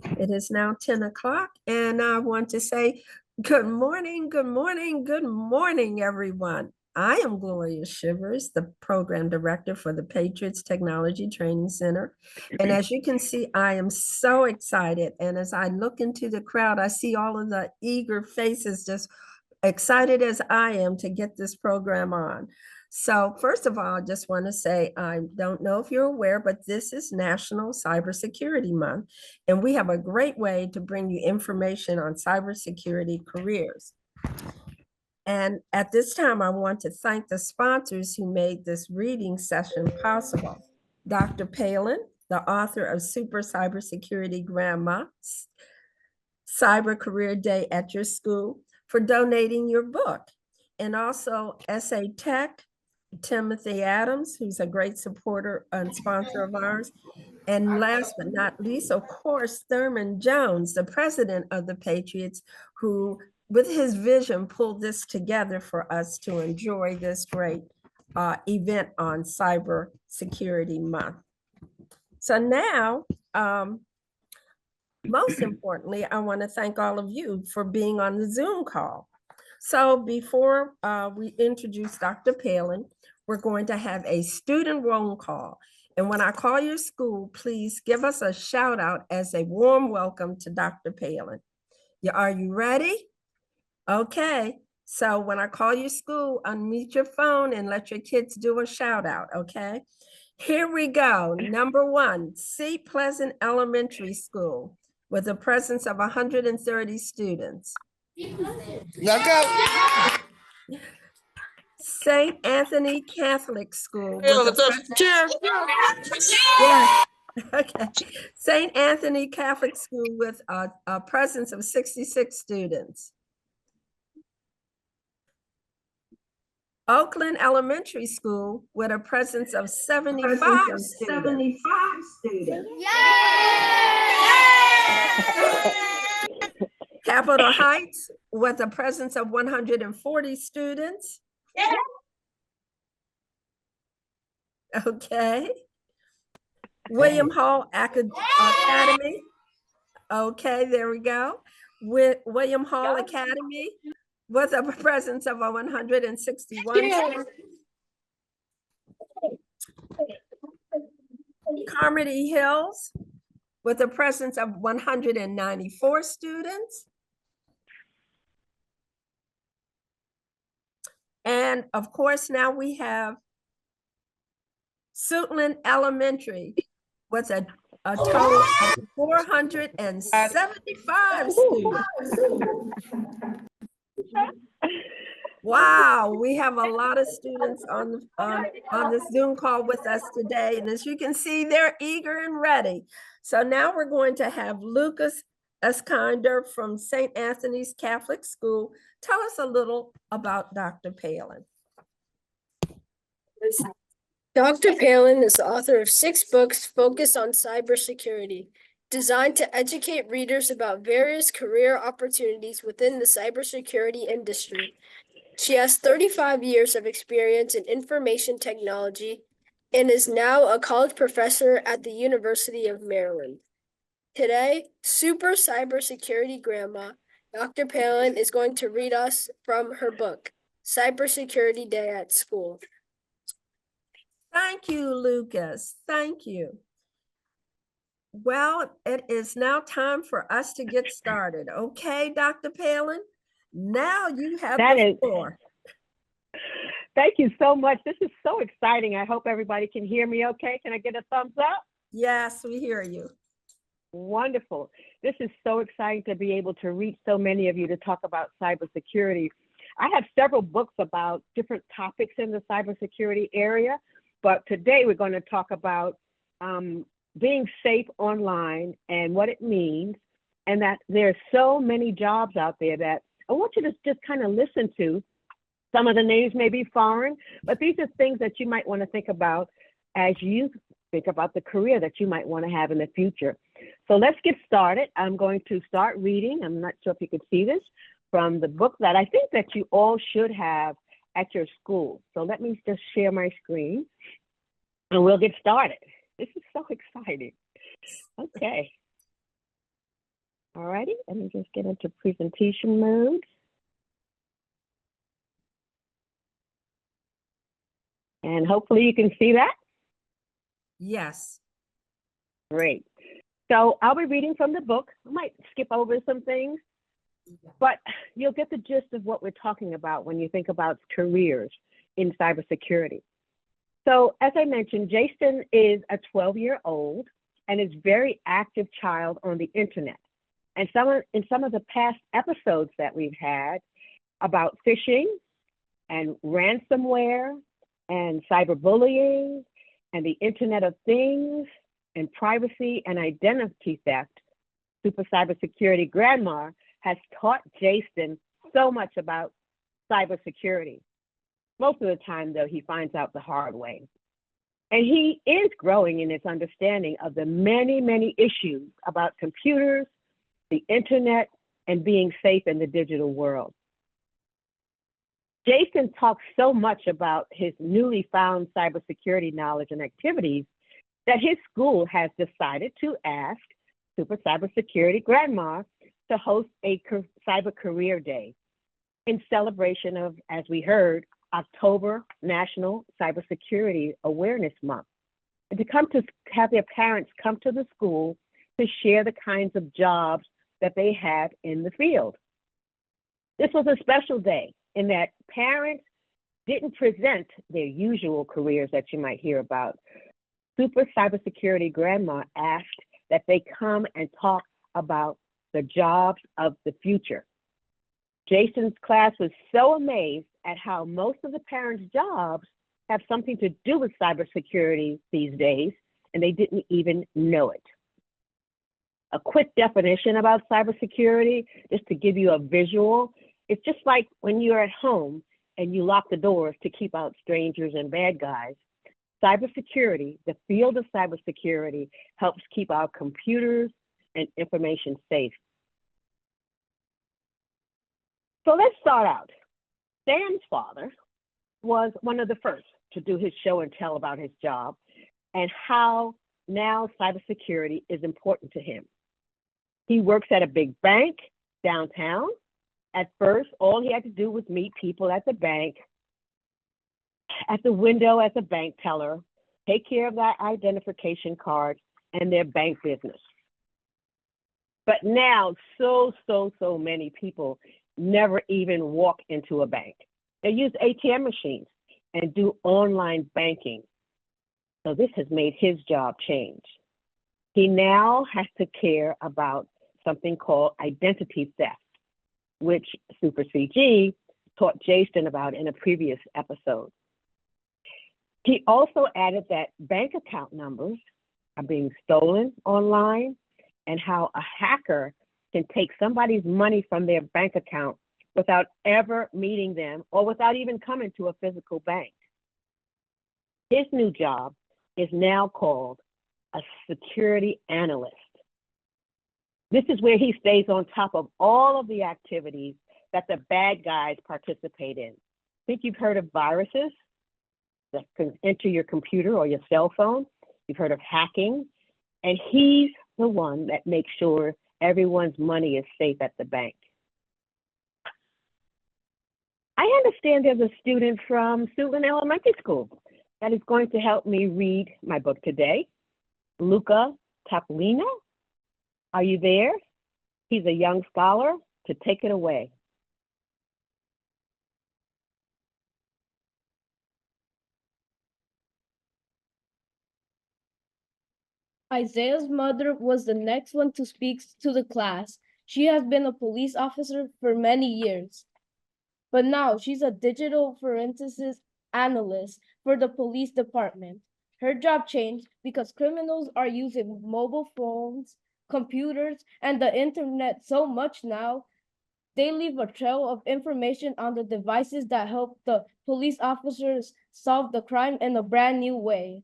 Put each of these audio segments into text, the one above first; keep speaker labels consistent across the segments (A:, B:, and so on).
A: It is now 10 o'clock, and I want to say good morning, good morning, good morning, everyone. I am Gloria Shivers, the program director for the Patriots Technology Training Center. And as you can see, I am so excited. And as I look into the crowd, I see all of the eager faces, just excited as I am to get this program on. So first of all, I just want to say, I don't know if you're aware, but this is National Cybersecurity Month, and we have a great way to bring you information on cybersecurity careers. And at this time, I want to thank the sponsors who made this reading session possible. Dr. Palin, the author of Super Cybersecurity Grandma, Cyber Career Day at Your School, for donating your book. And also SA Tech, Timothy Adams, who's a great supporter and sponsor of ours. And last but not least, of course, Thurman Jones, the president of the Patriots, who, with his vision, pulled this together for us to enjoy this great event on Cyber Security Month. So now, most importantly, I want to thank all of you for being on the Zoom call. So before we introduce Dr. Palin, we're going to have a student roll call. And when I call your school, please give us a shout out as a warm welcome to Dr. Palin. Are you ready? Okay. So when I call your school, unmute your phone and let your kids do a shout out, okay? Here we go. Number one, Seat Pleasant Elementary School with a presence of 130 students. St. Anthony Catholic School. Yeah. Okay. St. Anthony Catholic School with a presence of 66 students. Oakland Elementary School with a presence of 75 students. Capitol Heights with a presence of 140 students. Okay. William Hall Academy. Okay, there we go. With William Hall Academy with a presence of 161 students. Carmody Hills with a presence of 194 students. And of course, now we have Suitland Elementary with a total of 475 students. Wow, we have a lot of students on this Zoom call with us today. And as you can see, they're eager and ready. So now we're going to have Lucas Eskinder from St. Anthony's Catholic School tell us a little about Dr. Palin.
B: Dr. Palin is the author of 6 books focused on cybersecurity, designed to educate readers about various career opportunities within the cybersecurity industry. She has 35 years of experience in information technology and is now a college professor at the University of Maryland. Today, Super Cybersecurity Grandma, Dr. Palin is going to read us from her book, Cybersecurity Day at School.
A: Thank you, Lucas. Thank you. Well, it is now time for us to get started. Okay, Dr. Palin, now you have the floor.
C: Thank you so much. This is so exciting. I hope everybody can hear me okay. Can I get a thumbs up?
A: Yes, we hear you.
C: Wonderful. This is so exciting to be able to reach so many of you to talk about cybersecurity. I have several books about different topics in the cybersecurity area, but today we're going to talk about being safe online and what it means, and that there's so many jobs out there that I want you to just kind of listen to. Some of the names may be foreign, but these are things that you might want to think about as you think about the career that you might want to have in the future. So let's get started. I'm going to start reading. I'm not sure if you can see this from the book that I think that you all should have at your school. So let me just share my screen and we'll get started. This is so exciting. Okay. All righty, let me just get into presentation mode. And hopefully you can see that.
A: Yes.
C: Great. So I'll be reading from the book. I might skip over some things, but you'll get the gist of what we're talking about when you think about careers in cybersecurity. So as I mentioned, Jason is a 12-year-old and is a very active child on the internet. And in some of the past episodes that we've had about phishing and ransomware and cyberbullying and the Internet of Things and privacy and identity theft, Super Cybersecurity Grandma has taught Jason so much about cybersecurity. Most of the time, though, he finds out the hard way. And he is growing in his understanding of the many, many issues about computers, the internet, and being safe in the digital world. Jason talks so much about his newly found cybersecurity knowledge and activities that his school has decided to ask Super Cybersecurity Grandma to host a Cyber Career Day in celebration of, as we heard, October National Cybersecurity Awareness Month, and to have their parents come to the school to share the kinds of jobs that they have in the field. This was a special day in that parents didn't present their usual careers that you might hear about. Super Cybersecurity Grandma asked that they come and talk about the jobs of the future. Jason's class was so amazed at how most of the parents' jobs have something to do with cybersecurity these days, and they didn't even know it. A quick definition about cybersecurity, just to give you a visual, it's just like when you're at home and you lock the doors to keep out strangers and bad guys. Cybersecurity, the field of cybersecurity, helps keep our computers and information safe. So let's start out. Sam's father was one of the first to do his show and tell about his job and how now cybersecurity is important to him. He works at a big bank downtown. At first, all he had to do was meet people at the bank, at the window as a bank teller, take care of that identification card and their bank business. But now, so many people never even walk into a bank. They use ATM machines and do online banking. So this has made his job change. He now has to care about something called identity theft, which Super CG taught Jason about in a previous episode. He also added that bank account numbers are being stolen online and how a hacker can take somebody's money from their bank account without ever meeting them or without even coming to a physical bank. His new job is now called a security analyst. This is where he stays on top of all of the activities that the bad guys participate in. I think you've heard of viruses that can enter your computer or your cell phone. You've heard of hacking, and he's the one that makes sure everyone's money is safe at the bank. I understand there's a student from Suitland Elementary School that is going to help me read my book today. Luca Tapolino, are you there? He's a young scholar, to take it away.
D: Isaiah's mother was the next one to speak to the class. She has been a police officer for many years, but now she's a digital forensics analyst for the police department. Her job changed because criminals are using mobile phones, computers, and the internet so much now, they leave a trail of information on the devices that help the police officers solve the crime in a brand new way.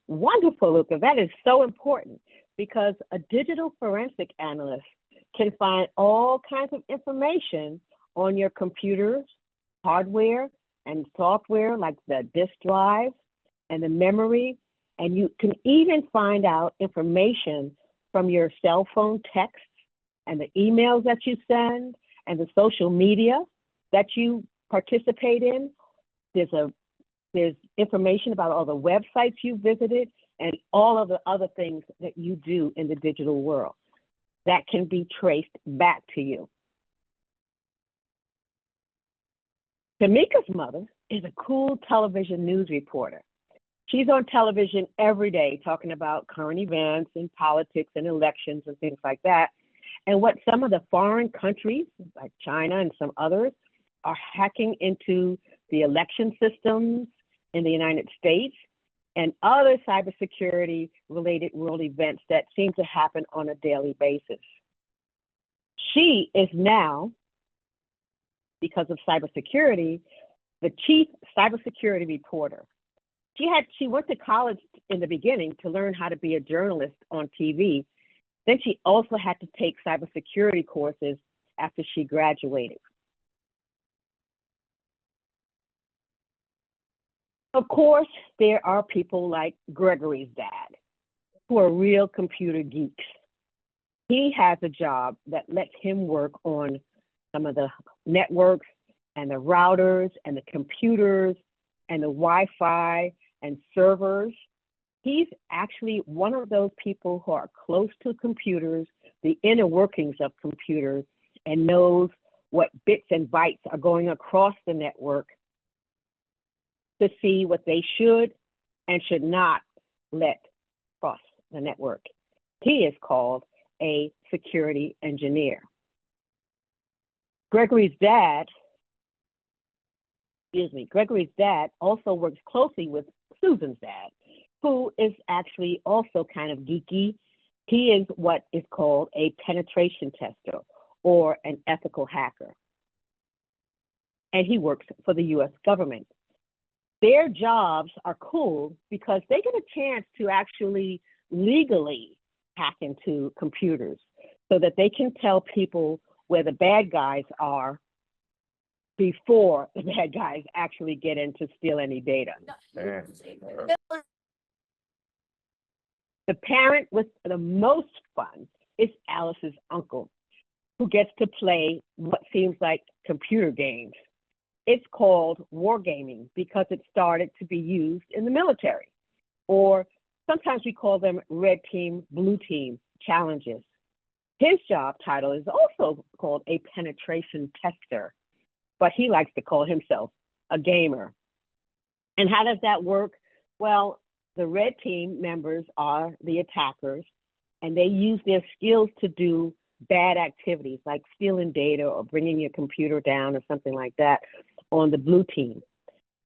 C: Wonderful, Luca. That is so important because a digital forensic analyst can find all kinds of information on your computers, hardware, and software like the disk drive and the memory. And you can even find out information from your cell phone texts and the emails that you send and the social media that you participate in. There's information about all the websites you visited and all of the other things that you do in the digital world that can be traced back to you. Tamika's mother is a cool television news reporter. She's on television every day talking about current events and politics and elections and things like that. And what some of the foreign countries, like China and some others, are hacking into the election systems in the United States and other cybersecurity related world events that seem to happen on a daily basis. She is now, because of cybersecurity, the chief cybersecurity reporter. She went to college in the beginning to learn how to be a journalist on TV. Then she also had to take cybersecurity courses after she graduated. Of course, there are people like Gregory's dad, who are real computer geeks. He has a job that lets him work on some of the networks and the routers and the computers and the Wi-Fi and servers. He's actually one of those people who are close to computers, the inner workings of computers, and knows what bits and bytes are going across the network to see what they should and should not let cross the network. He is called a security engineer. Gregory's dad also works closely with Susan's dad, who is actually also kind of geeky. He is what is called a penetration tester or an ethical hacker. And he works for the US government. Their jobs are cool because they get a chance to actually legally hack into computers so that they can tell people where the bad guys are before the bad guys actually get in to steal any data. The parent with the most fun is Alice's uncle, who gets to play what seems like computer games. It's called wargaming because it started to be used in the military, or sometimes we call them red team, blue team challenges. His job title is also called a penetration tester, but he likes to call himself a gamer. And how does that work? Well, the red team members are the attackers, and they use their skills to do bad activities like stealing data or bringing your computer down or something like that on the blue team.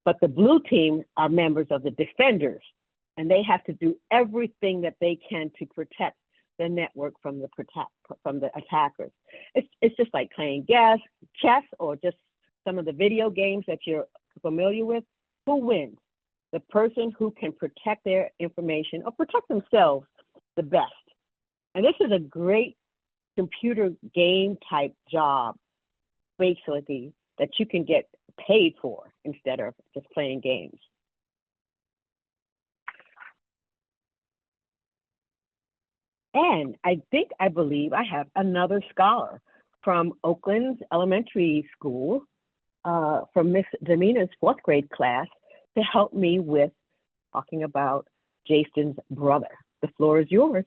C: But the blue team are members of the defenders, and they have to do everything that they can to protect the network from the attackers. It's just like playing chess or just some of the video games that you're familiar with. Who wins? The person who can protect their information or protect themselves the best. And this is a great computer game type job, basically, that you can get paid for instead of just playing games. And I believe I have another scholar from Oakland's elementary school, from Miss Demina's 4th grade class, to help me with talking about Jason's brother. The floor is yours.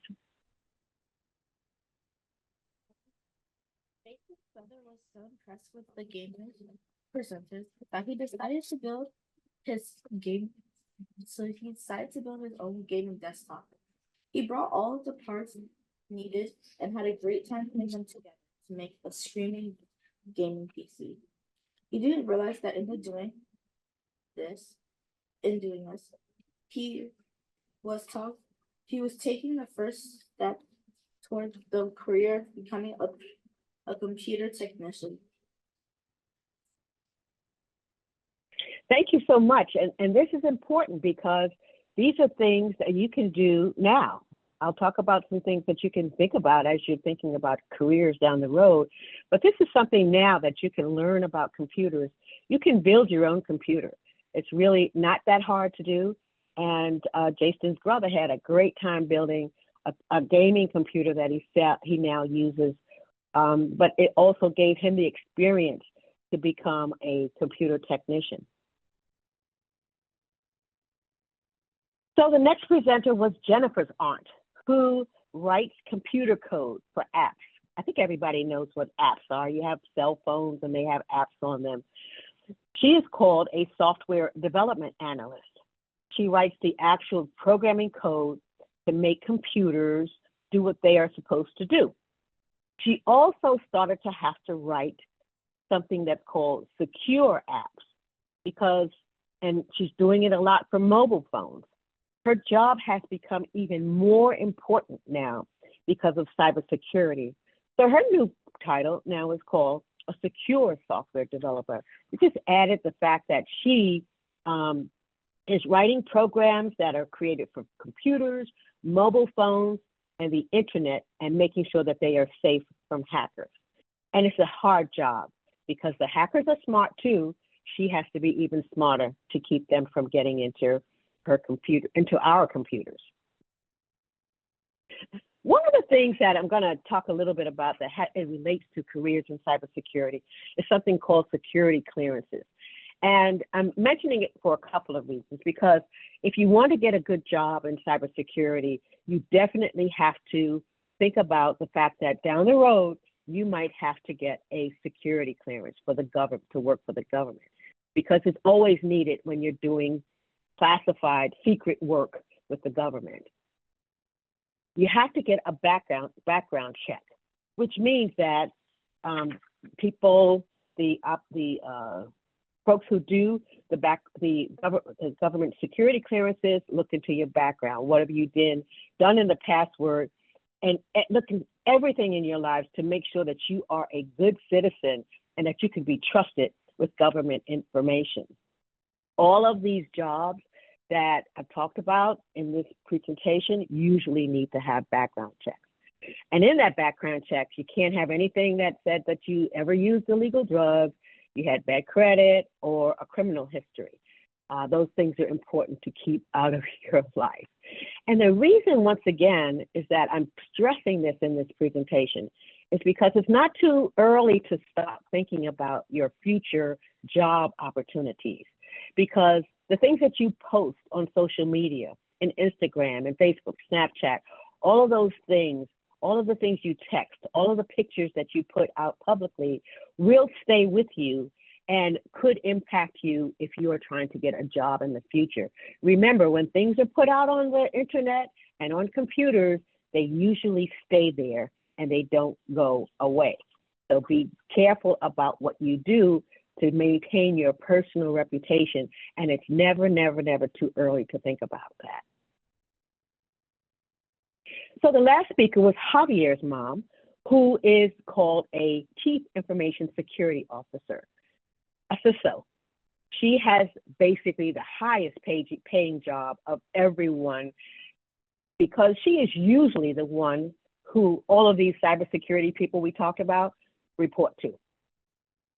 D: Jason's brother was so impressed with the game presenters that he decided to build his game. So he decided to build his own gaming desktop. He brought all of the parts needed and had a great time putting them together to make a screaming gaming PC. He didn't realize that in doing this, he was taking the first step toward the career of becoming a computer technician.
C: Thank you so much. And this is important because these are things that you can do now. I'll talk about some things that you can think about as you're thinking about careers down the road. But this is something now that you can learn about computers. You can build your own computer. It's really not that hard to do. And Jason's brother had a great time building a gaming computer that he now uses, but it also gave him the experience to become a computer technician. So the next presenter was Jennifer's aunt, who writes computer code for apps. I think everybody knows what apps are. You have cell phones and they have apps on them. She is called a software development analyst. She writes the actual programming code to make computers do what they are supposed to do. She also started to have to write something that's called secure apps and she's doing it a lot for mobile phones. Her job has become even more important now because of cybersecurity. So her new title now is called a secure software developer. We just added the fact that she is writing programs that are created for computers, mobile phones, and the internet, and making sure that they are safe from hackers. And it's a hard job because the hackers are smart too. She has to be even smarter to keep them from getting into our computers. One of the things that I'm going to talk a little bit about that it relates to careers in cybersecurity is something called security clearances. And I'm mentioning it for a couple of reasons, because if you want to get a good job in cybersecurity, you definitely have to think about the fact that down the road, you might have to get a security clearance for the government, to work for the government, because it's always needed when you're doing classified secret work with the government. You have to get a background check, which means that folks who do the government security clearances look into your background. What have you done in the past, and look at everything in your lives to make sure that you are a good citizen and that you can be trusted with government information. All of these jobs that I've talked about in this presentation usually need to have background checks. And in that background check, you can't have anything that said that you ever used illegal drugs, you had bad credit, or a criminal history. Those things are important to keep out of your life. And the reason, once again, is that I'm stressing this in this presentation is because it's not too early to stop thinking about your future job opportunities. Because the things that you post on social media, and Instagram and Facebook, Snapchat, all of those things, all of the things you text, all of the pictures that you put out publicly will stay with you and could impact you if you are trying to get a job in the future. Remember, when things are put out on the internet and on computers, they usually stay there and they don't go away. So be careful about what you do to maintain your personal reputation, and it's never, never, never too early to think about that. So the last speaker was Javier's mom, who is called a Chief Information Security Officer, a CISO. She has basically the highest paying job of everyone because she is usually the one who all of these cybersecurity people we talked about report to.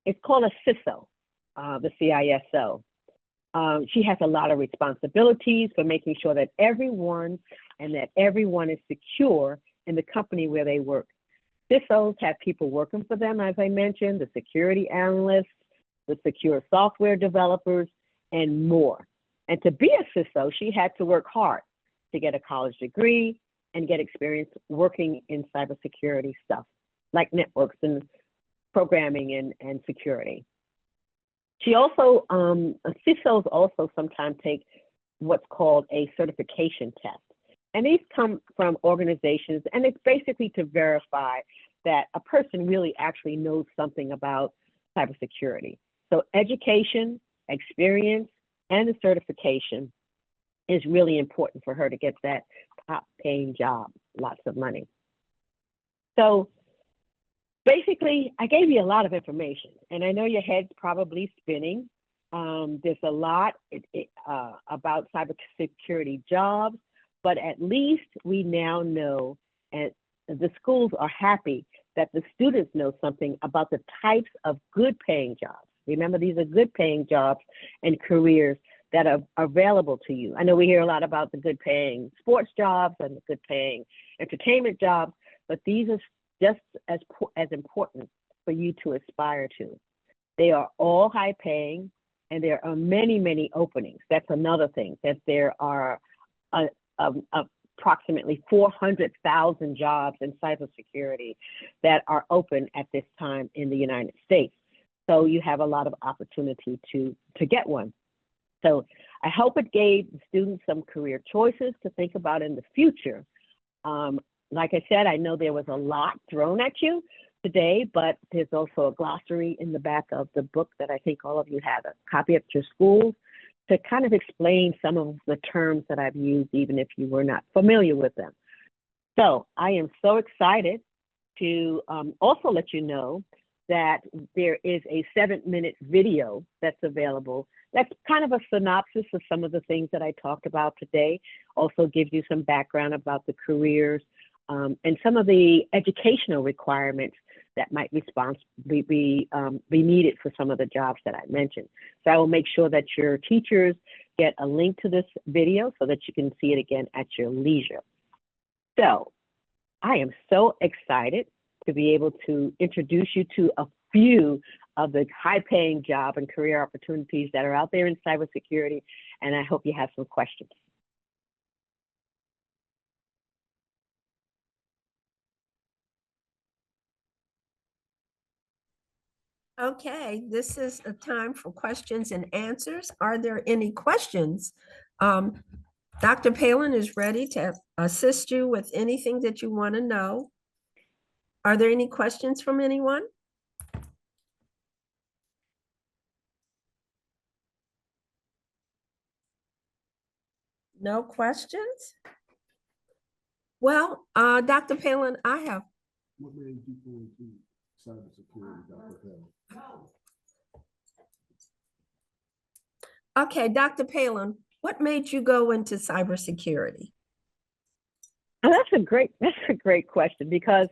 C: It's called a CISO, the CISO. She has a lot of responsibilities for making sure that everyone is secure in the company where they work. CISOs have people working for them, as I mentioned, the security analysts, the secure software developers, and more. And to be a CISO, she had to work hard to get a college degree and get experience working in cybersecurity stuff, like networks and programming and security. She also, CISOs also sometimes take what's called a certification test. And these come from organizations, and it's basically to verify that a person really actually knows something about cybersecurity. So education, experience, and the certification is really important for her to get that top paying job, lots of money. So basically, I gave you a lot of information, and I know your head's probably spinning. There's a lot about cybersecurity jobs, but at least we now know, and the schools are happy that the students know something about the types of good paying jobs. Remember, these are good paying jobs and careers that are available to you. I know we hear a lot about the good paying sports jobs and the good paying entertainment jobs, but these are just as important for you to aspire to. They are all high paying, and there are many, many openings. That's another thing, that there are approximately 400,000 jobs in cybersecurity that are open at this time in the United States. So you have a lot of opportunity to get one. So I hope it gave students some career choices to think about in the future. Like I said, I know there was a lot thrown at you today, but there's also a glossary in the back of the book that I think all of you have a copy at your schools to kind of explain some of the terms that I've used, even if you were not familiar with them. So I am so excited to also let you know that there is a 7-minute video that's available. That's kind of a synopsis of some of the things that I talked about today. Also gives you some background about the careers and some of the educational requirements that might be needed for some of the jobs that I mentioned. So I will make sure that your teachers get a link to this video so that you can see it again at your leisure. So I am so excited to be able to introduce you to a few of the high-paying job and career opportunities that are out there in cybersecurity, and I hope you have some questions.
A: Okay, this is a time for questions and answers. Are there any questions? Dr. Palin is ready to assist you with anything that you want to know. Are there any questions from anyone? No questions? Well, Dr. Palin, I have.
E: What made you go into cybersecurity, Dr. Palin?
A: Okay, Dr. Palin, what made you go into cybersecurity?
C: Oh, that's a great question, because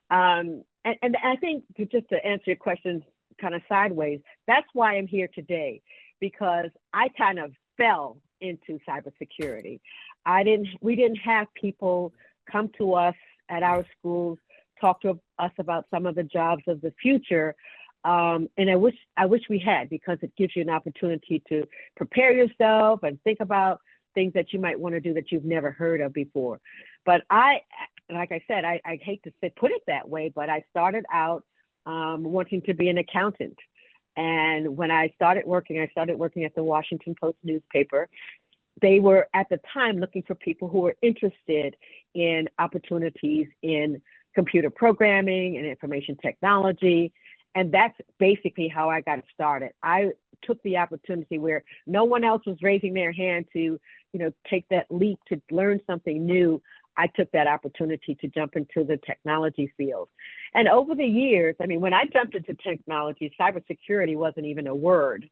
C: and I think just to answer your question kind of sideways, that's why I'm here today, because I kind of fell into cybersecurity. We didn't have people come to us at our schools, talk to us about some of the jobs of the future. And I wish we had, because it gives you an opportunity to prepare yourself and think about things that you might want to do that you've never heard of before. But like I said, I hate to put it that way, but I started out wanting to be an accountant. And when I started working at the Washington Post newspaper. They were at the time looking for people who were interested in opportunities in computer programming and information technology. And that's basically how I got started. I took the opportunity where no one else was raising their hand to, take that leap to learn something new. I took that opportunity to jump into the technology field. And over the years, when I jumped into technology, cybersecurity wasn't even a word.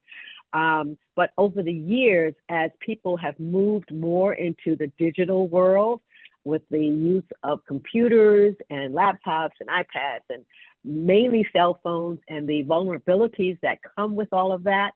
C: But over the years, as people have moved more into the digital world with the use of computers and laptops and iPads and mainly cell phones and the vulnerabilities that come with all of that,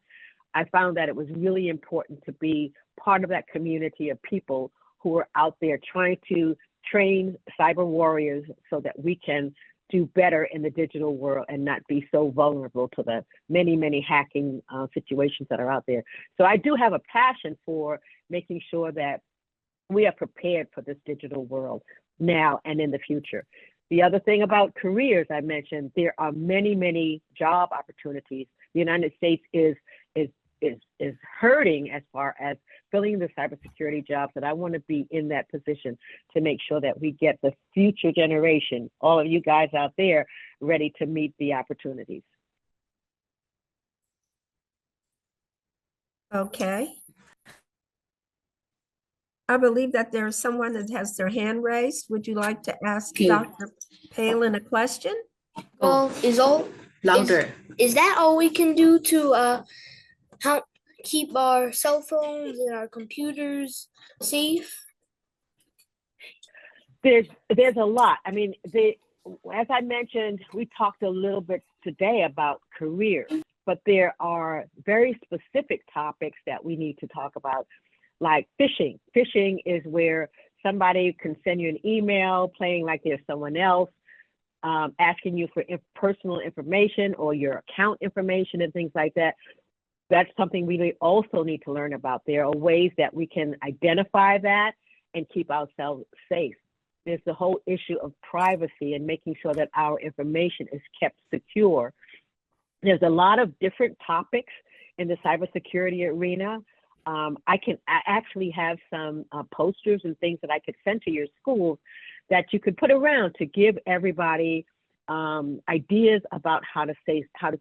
C: I found that it was really important to be part of that community of people who are out there trying to train cyber warriors so that we can do better in the digital world and not be so vulnerable to the many, many hacking situations that are out there. So I do have a passion for making sure that we are prepared for this digital world now and in the future. The other thing about careers I mentioned, there are many, many job opportunities. The United States is hurting as far as filling the cybersecurity jobs, and I want to be in that position to make sure that we get the future generation, all of you guys out there, ready to meet the opportunities.
A: Okay. I believe that there's someone that has their hand raised. Would you like to ask Dr. Palin a question?
F: Well,
G: Louder.
F: is that all we can do to keep our cell phones and our computers safe?
C: There's a lot. As I mentioned, we talked a little bit today about careers, but there are very specific topics that we need to talk about, like phishing. Phishing is where somebody can send you an email playing like they're someone else, asking you for personal information or your account information and things like that. That's something we also need to learn about. There are ways that we can identify that and keep ourselves safe. There's the whole issue of privacy and making sure that our information is kept secure. There's a lot of different topics in the cybersecurity arena. I actually have some posters and things that I could send to your schools that you could put around to give everybody ideas about how to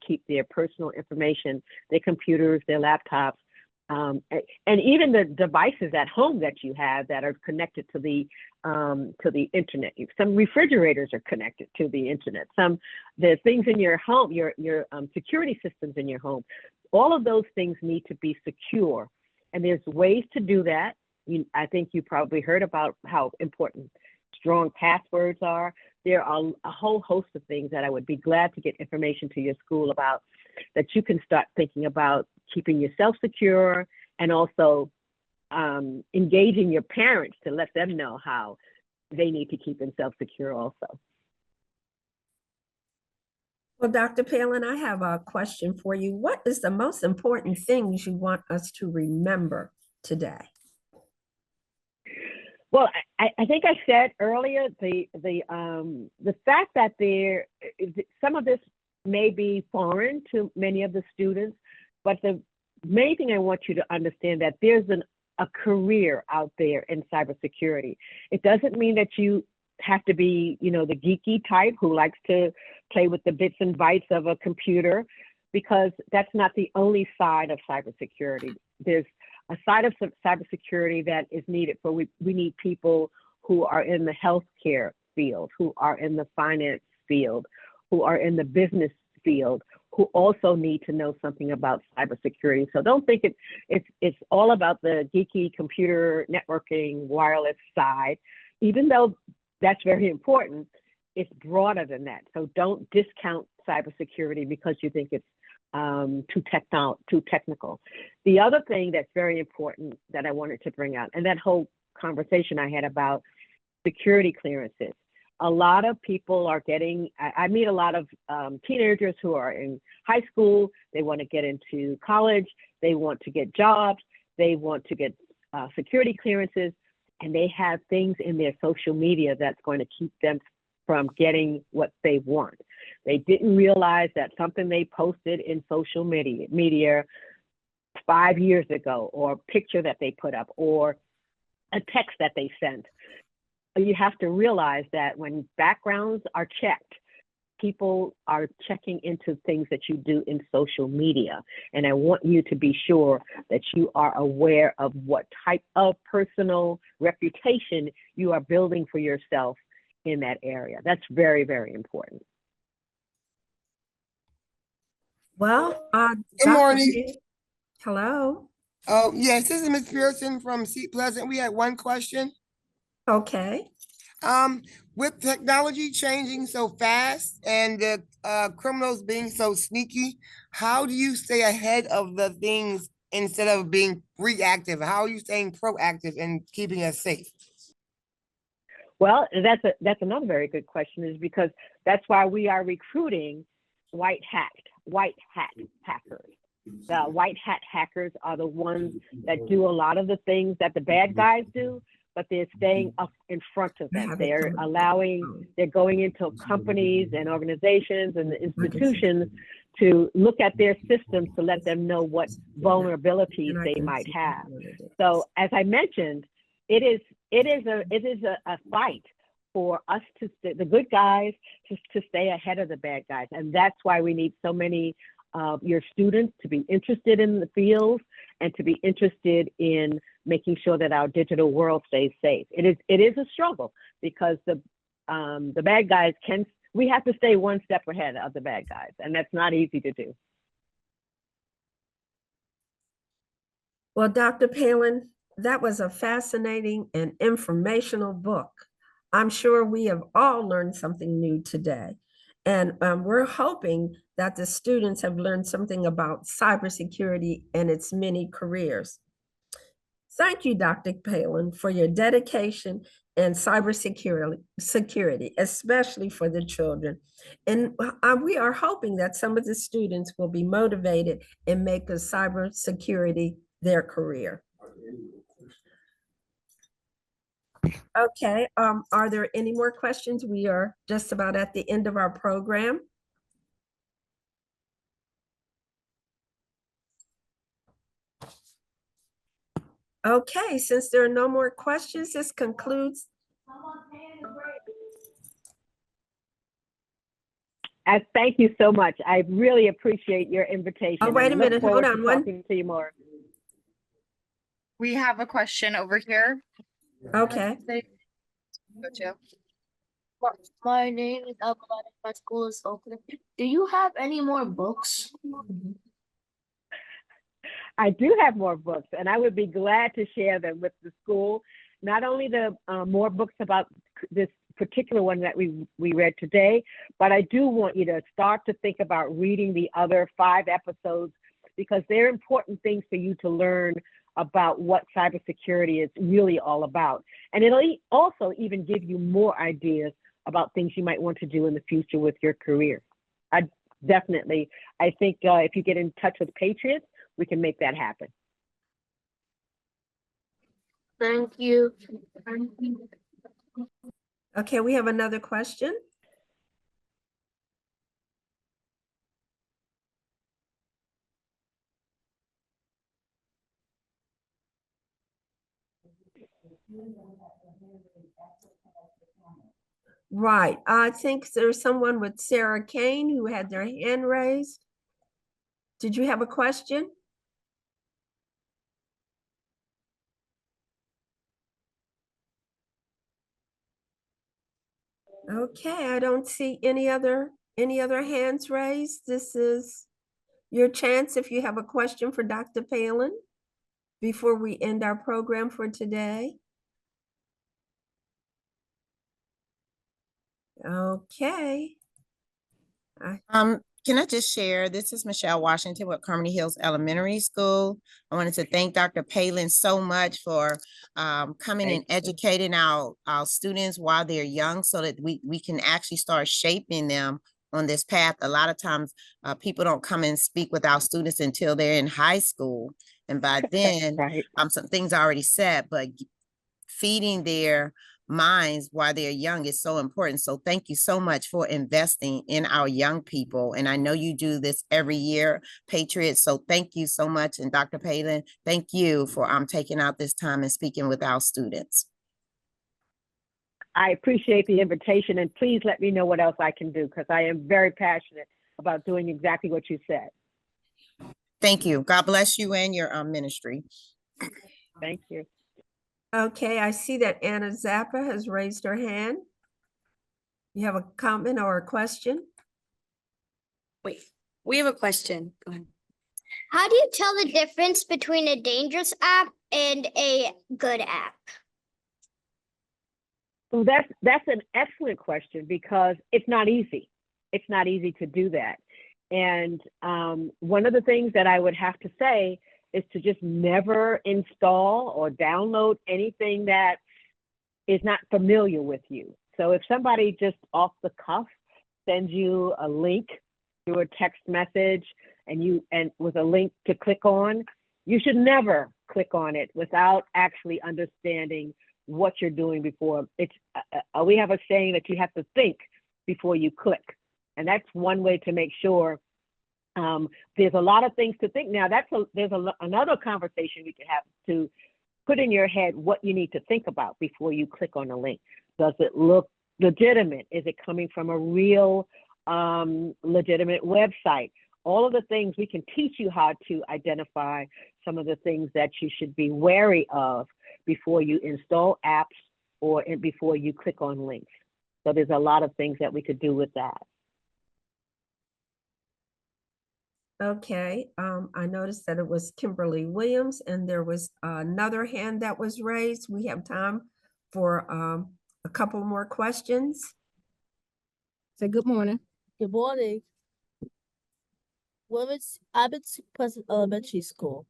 C: keep their personal information, their computers, their laptops, and even the devices at home that you have that are connected to the internet. Some refrigerators are connected to the internet. The things in your home, your security systems in your home, all of those things need to be secure. And there's ways to do that. I think you probably heard about how important strong passwords are. There are a whole host of things that I would be glad to get information to your school about, that you can start thinking about keeping yourself secure, and also engaging your parents to let them know how they need to keep themselves secure also.
A: Well, Dr. Palin, I have a question for you. What is the most important things you want us to remember today?
C: Well, I think I said earlier, the fact that some of this may be foreign to many of the students, but the main thing I want you to understand that there's a career out there in cybersecurity. It doesn't mean that you have to be, the geeky type who likes to play with the bits and bytes of a computer, because that's not the only side of cybersecurity. There's a side of cybersecurity that is needed for, we need people who are in the healthcare field, who are in the finance field, who are in the business field, who also need to know something about cybersecurity. So don't think it's all about the geeky computer networking wireless side, even though that's very important. It's broader than that. So don't discount cybersecurity because you think it's too technical. The other thing that's very important that I wanted to bring out, and that whole conversation I had about security clearances. A lot of people are getting, I meet a lot of teenagers who are in high school, they want to get into college, they want to get jobs, they want to get security clearances, and they have things in their social media that's going to keep them from getting what they want. They didn't realize that something they posted in social media 5 years ago, or a picture that they put up, or a text that they sent. You have to realize that when backgrounds are checked, people are checking into things that you do in social media. And I want you to be sure that you are aware of what type of personal reputation you are building for yourself in that area. That's very, very important.
A: Well,
G: Good morning.
A: Hello.
G: Oh, yes, this is Ms. Pearson from Seat Pleasant. We had one question.
A: Okay.
G: With technology changing so fast and the criminals being so sneaky, how do you stay ahead of the things instead of being reactive? How are you staying proactive and keeping us safe?
C: Well, that's another very good question, is because that's why we are recruiting white hat hackers. The white hat hackers are the ones that do a lot of the things that the bad guys do, but they're staying up in front of them. They're going into companies and organizations and institutions to look at their systems to let them know what vulnerabilities they might have. So as I mentioned, it is a fight for us the good guys to stay ahead of the bad guys. And that's why we need so many of your students to be interested in the field and to be interested in making sure that our digital world stays safe. It is a struggle because the bad guys we have to stay one step ahead of the bad guys, and that's not easy to do.
A: Well, Dr. Palin, that was a fascinating and informational book. I'm sure we have all learned something new today. And we're hoping that the students have learned something about cybersecurity and its many careers. Thank you, Dr. Palin, for your dedication and cybersecurity, especially for the children. And we are hoping that some of the students will be motivated and make a cybersecurity their career. Okay, are there any more questions? We are just about at the end of our program. Okay, since there are no more questions, this concludes.
C: Thank you so much. I really appreciate your invitation.
A: Oh, wait a
C: and look
A: minute, hold
C: forward to
A: on one.
C: talking to you more.
H: We have a question over here.
A: Okay.
H: Go to.
I: My name is Abdullah. My school is Oakland. Do you have any more books?
C: I do have more books, and I would be glad to share them with the school. Not only the more books about this particular one that we read today, but I do want you to start to think about reading the other 5 episodes, because they're important things for you to learn about what cybersecurity is really all about. And it'll also even give you more ideas about things you might want to do in the future with your career. I think if you get in touch with Patriots, we can make that happen.
I: Thank you.
A: Okay, we have another question. Right, I think there's someone with Sarah Kane who had their hand raised. Did you have a question? Okay, I don't see any other hands raised. This is your chance if you have a question for Dr. Palin before we end our program for today. Okay.
J: Can I just share? This is Michelle Washington with Carmody Hills Elementary School. I wanted to thank Dr. Palin so much for coming and educating our students while they're young, so that we can actually start shaping them on this path. A lot of times people don't come and speak with our students until they're in high school. And by then,
C: Right.
J: some things are already set, but feeding their minds while they're young is so important. So thank you so much for investing in our young people. And I know you do this every year, Patriots. So thank you so much. And Dr. Palin, thank you for taking out this time and speaking with our students.
C: I appreciate the invitation, and please let me know what else I can do, because I am very passionate about doing exactly what you said.
J: Thank you. God bless you and your ministry.
C: Thank you.
A: Okay, I see that Anna Zappa has raised her hand. You have a comment or a question?
K: Wait, we have a question. Go ahead.
F: How do you tell the difference between a dangerous app and a good app?
C: Well, that's an excellent question, because it's not easy. It's not easy to do that. And one of the things that I would have to say is to just never install or download anything that is not familiar with you. So if somebody just off the cuff sends you a link through a text message and with a link to click on, you should never click on it without actually understanding what you're doing before. We have a saying that you have to think before you click. And that's one way to make sure. There's a lot of things to think. Now, there's another conversation we can have to put in your head what you need to think about before you click on a link. Does it look legitimate? Is it coming from a real legitimate website? All of the things, we can teach you how to identify some of the things that you should be wary of before you install apps or before you click on links. So there's a lot of things that we could do with that.
A: Okay, I noticed that it was Kimberly Williams, and there was another hand that was raised. We have time for a couple more questions.
L: Say good morning.
I: Good morning.
L: Willis Abbott Pleasant Elementary School.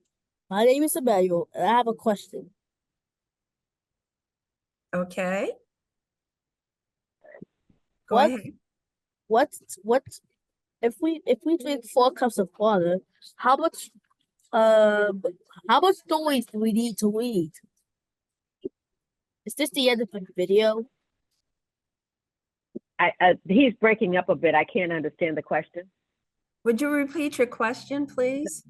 L: My name is Emmanuel, and I have a question.
A: Okay, go
L: What
A: ahead.
L: what if we drink 4 cups of water, how much how much noise do we need to read? Is this the end of the video?
C: He's breaking up a bit. I can't understand the question.
A: Would you repeat your question, please?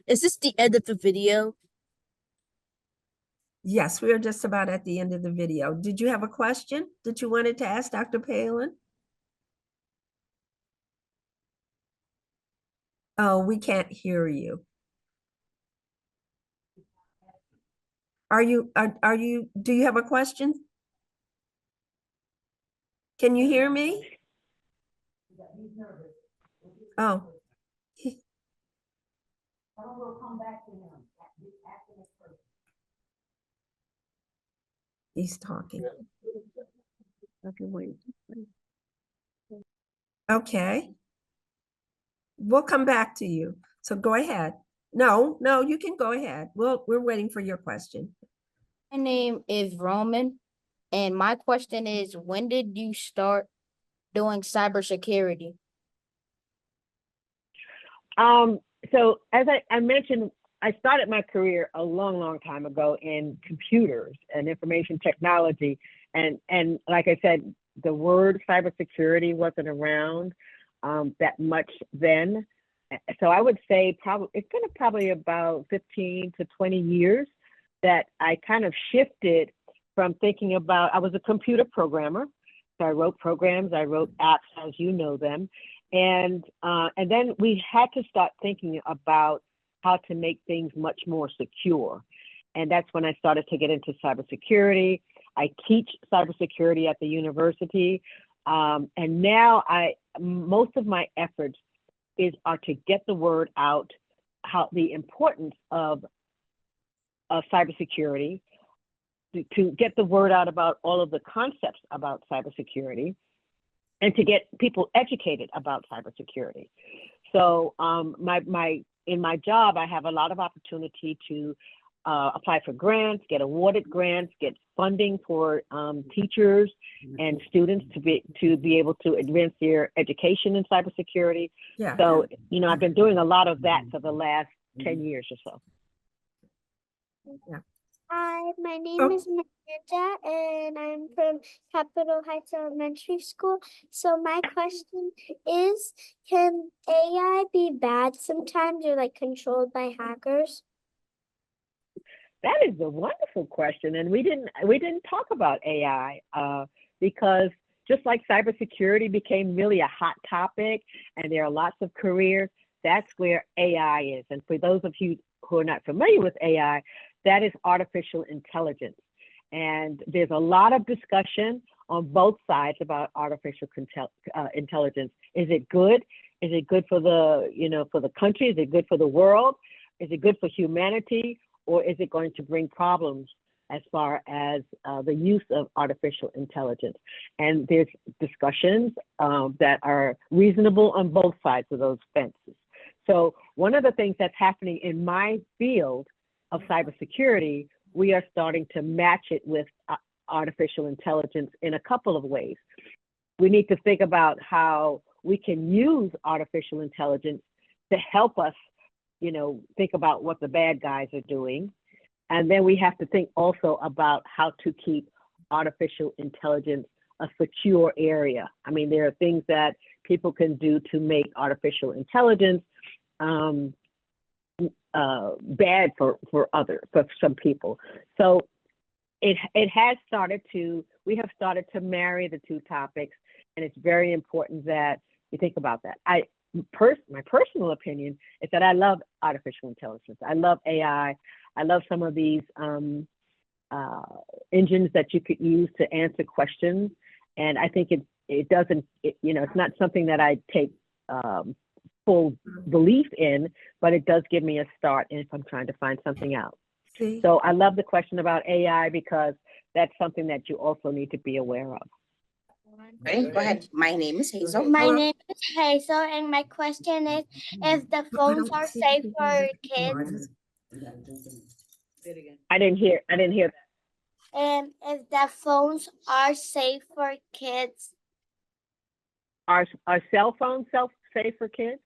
L: Is this the end of the video?
A: Yes, we are just about at the end of the video. Did you have a question that you wanted to ask Dr. Palin? Oh, we can't hear you. Are you, do you have a question? Can you hear me? Oh. He's talking. Okay. We'll come back to you. So go ahead. No, you can go ahead. We're waiting for your question.
I: My name is Roman, and my question is, when did you start doing cybersecurity?
C: So as I mentioned, I started my career a long time ago in computers and information technology. And like I said, the word cybersecurity wasn't around that much then. So I would say it's been probably about 15 to 20 years that I kind of shifted from thinking about, I was a computer programmer. So I wrote programs, I wrote apps as you know them. And then we had to start thinking about how to make things much more secure. And that's when I started to get into cybersecurity. I teach cybersecurity at the university. And now most of my efforts are to get the word out, how the importance of cybersecurity, to get the word out about all of the concepts about cybersecurity, and to get people educated about cybersecurity. So in my job, I have a lot of opportunity to apply for grants, get awarded grants, get funding for teachers and students to be able to advance their education in cybersecurity.
A: Yeah.
C: So, I've been doing a lot of that for the last 10 years or so.
A: Yeah.
M: Hi, my name is Miranda, and I'm from Capitol Heights Elementary School. So my question is, can AI be bad sometimes or like controlled by hackers?
C: That is a wonderful question, and we didn't talk about AI because just like cybersecurity became really a hot topic, and there are lots of careers, that's where AI is. And for those of you who are not familiar with AI, that is artificial intelligence. And there's a lot of discussion on both sides about artificial intelligence. Is it good? Is it good for for the country? Is it good for the world? Is it good for humanity? Or is it going to bring problems as far as the use of artificial intelligence? And there's discussions that are reasonable on both sides of those fences. So one of the things that's happening in my field of cybersecurity, we are starting to match it with artificial intelligence in a couple of ways. We need to think about how we can use artificial intelligence to help us, think about what the bad guys are doing. And then we have to think also about how to keep artificial intelligence a secure area. I mean, there are things that people can do to make artificial intelligence bad for some people. So we have started to marry the two topics, and it's very important that you think about that. My personal opinion is that I love artificial intelligence. I love AI. I love some of these engines that you could use to answer questions. And I think it's not something that I take full belief in, but it does give me a start if I'm trying to find something out.
A: See?
C: So I love the question about AI because that's something that you also need to be aware of.
I: Ready? Go ahead. My name is Hazel.
M: My name is Hazel, and my question is if the phones are safe for kids,
C: I didn't hear that.
M: and if the phones are safe for kids.
C: Are cell phones safe for kids?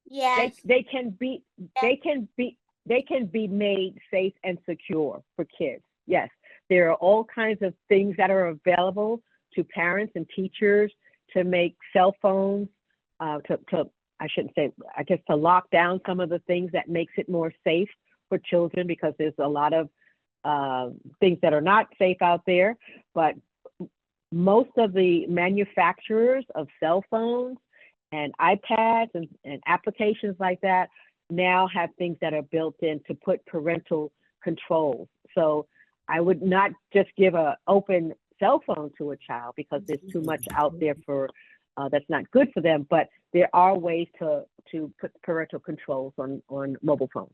M: Yes.
C: They can be made safe and secure for kids. Yes, there are all kinds of things that are available to parents and teachers to make cell phones I shouldn't say, I guess, to lock down some of the things that makes it more safe for children, because there's a lot of things that are not safe out there. But most of the manufacturers of cell phones and iPads and applications like that now have things that are built in to put parental controls. So I would not just give an open cell phone to a child, because there's too much out there for that's not good for them. But there are ways to put parental controls on mobile phones.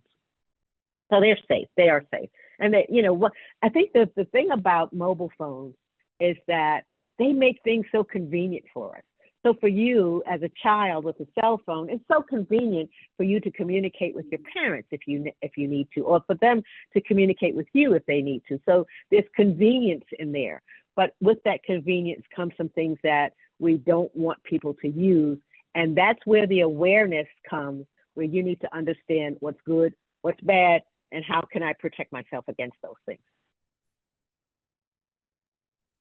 C: So they're safe. They are safe. And they, what I think the thing about mobile phones is that they make things so convenient for us. So for you as a child with a cell phone, it's so convenient for you to communicate with your parents if you need to, or for them to communicate with you if they need to. So there's convenience in there. But with that convenience comes some things that we don't want people to use. And that's where the awareness comes, where you need to understand what's good, what's bad, and how can I protect myself against those things.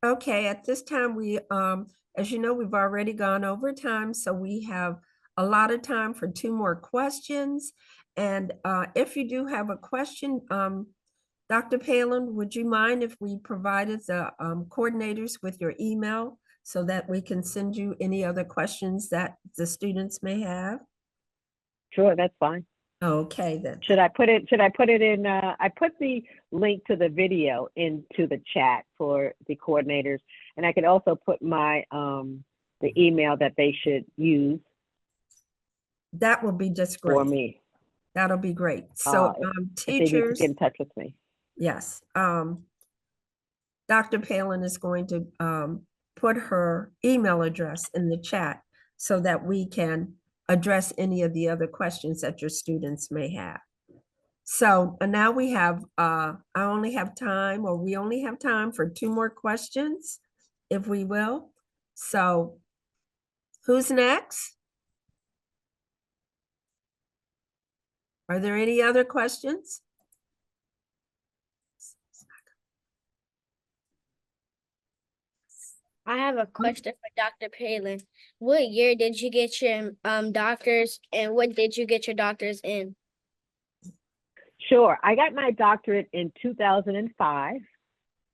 A: Okay, at this time, we, as you know, we've already gone over time, so we have a lot of time for 2 more questions. And if you do have a question, Dr. Palin, would you mind if we provided the coordinators with your email so that we can send you any other questions that the students may have?
C: Sure, that's fine.
A: Okay, then.
C: Should I put it in, I put the link to the video into the chat for the coordinators, and I could also put my, the email that they should use.
A: That will be just great.
C: For me.
A: That'll be great. So
C: if they need to
A: teachers,
C: get in touch with me.
A: yes. Dr. Palin is going to put her email address in the chat so that we can address any of the other questions that your students may have. So now we have, we only have time for 2 more questions, if we will. So who's next? Are there any other questions?
B: I have a question for Dr. Palin. What year did you get your doctors, and what did you get your doctors in?
C: Sure, I got my doctorate in 2005.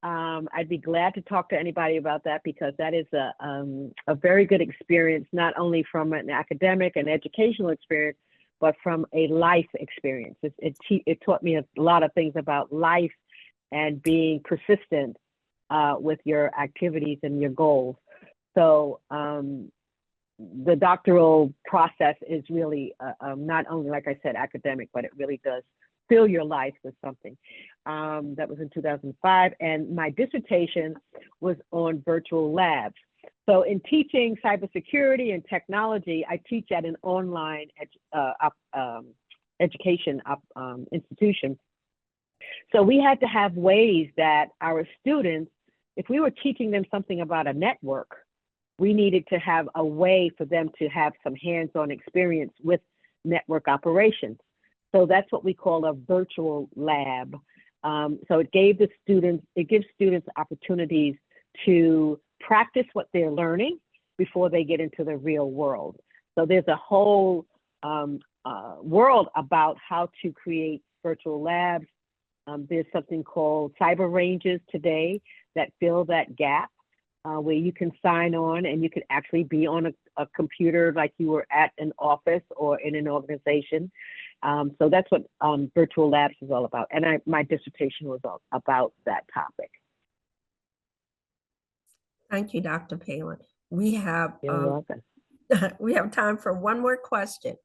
C: I'd be glad to talk to anybody about that, because that is a very good experience, not only from an academic and educational experience, but from a life experience. It taught me a lot of things about life and being persistent with your activities and your goals. So the doctoral process is really not only, like I said, academic, but it really does fill your life with something. That was in 2005, and my dissertation was on virtual labs. So in teaching cybersecurity and technology, I teach at an online education institution. So we had to have ways that our students, if we were teaching them something about a network, we needed to have a way for them to have some hands-on experience with network operations. So that's what we call a virtual lab. So it gives students opportunities to practice what they're learning before they get into the real world. So there's a whole world about how to create virtual labs. There's something called cyber ranges today that fill that gap, where you can sign on and you can actually be on a computer like you were at an office or in an organization. So that's what virtual labs is all about. And my dissertation was about that topic.
A: Thank you, Dr. Palin. We have
C: You're welcome.
A: we have time for 1 more question.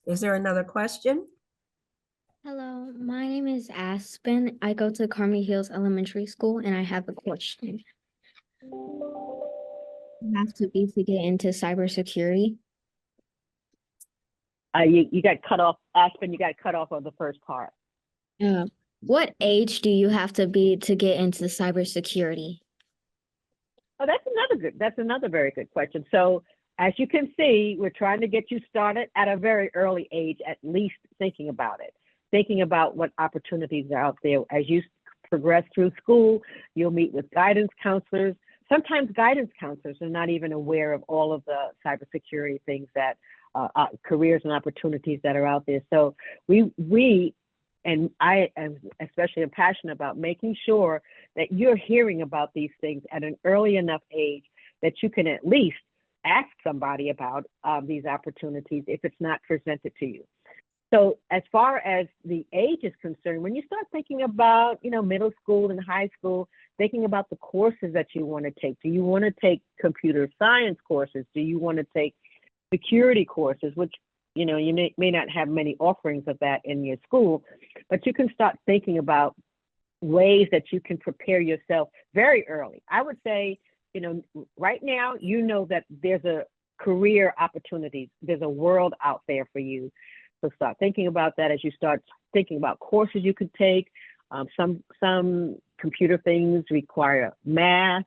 A: Is there another question?
N: Hello, my name is Aspen. I go to Carmi Hills Elementary School, and I have a question. you have to be to get into cybersecurity?
C: You got cut off, Aspen, you got cut off on the first part.
N: What age do you have to be to get into cybersecurity?
C: Oh, that's another very good question. So as you can see, we're trying to get you started at a very early age, at least thinking about it, thinking about what opportunities are out there. As you progress through school, you'll meet with guidance counselors. Sometimes guidance counselors are not even aware of all of the cybersecurity things that careers and opportunities that are out there. So we and I am especially passionate about making sure that you're hearing about these things at an early enough age that you can at least ask somebody about these opportunities if it's not presented to you. So as far as the age is concerned, when you start thinking about, middle school and high school, thinking about the courses that you want to take. Do you want to take computer science courses? Do you want to take security courses, which you may not have many offerings of that in your school, but you can start thinking about ways that you can prepare yourself very early. I would say, right now, that there's a career opportunities, there's a world out there for you. So start thinking about that as you start thinking about courses you could take. Some computer things require math,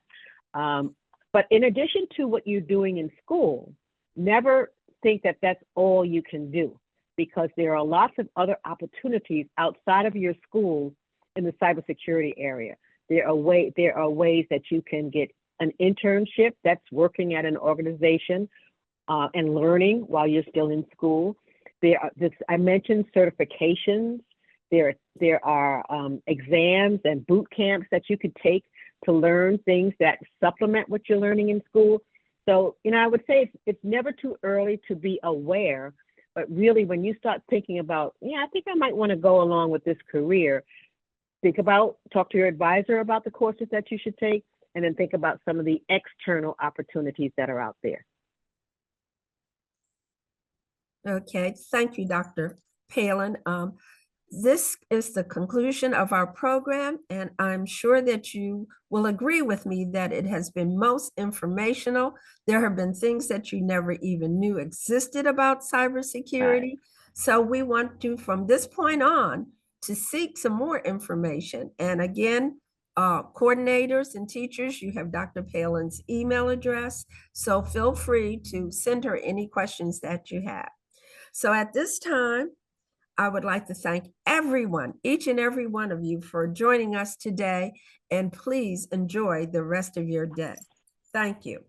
C: but in addition to what you're doing in school, never think that that's all you can do, because there are lots of other opportunities outside of your school in the cybersecurity area. There are ways that you can get an internship that's working at an organization and learning while you're still in school. I mentioned certifications. There are exams and boot camps that you could take to learn things that supplement what you're learning in school. So, I would say it's never too early to be aware, but really when you start thinking about, I think I might want to go along with this career, talk to your advisor about the courses that you should take, and then think about some of the external opportunities that are out there.
A: Okay, thank you, Dr. Palin. This is the conclusion of our program, and I'm sure that you will agree with me that it has been most informational. There have been things that you never even knew existed about cybersecurity. So we want to, from this point on, to seek some more information. And again, coordinators and teachers, you have Dr. Palin's email address, so feel free to send her any questions that you have. So at this time, I would like to thank everyone, each and every one of you, for joining us today, and please enjoy the rest of your day. Thank you.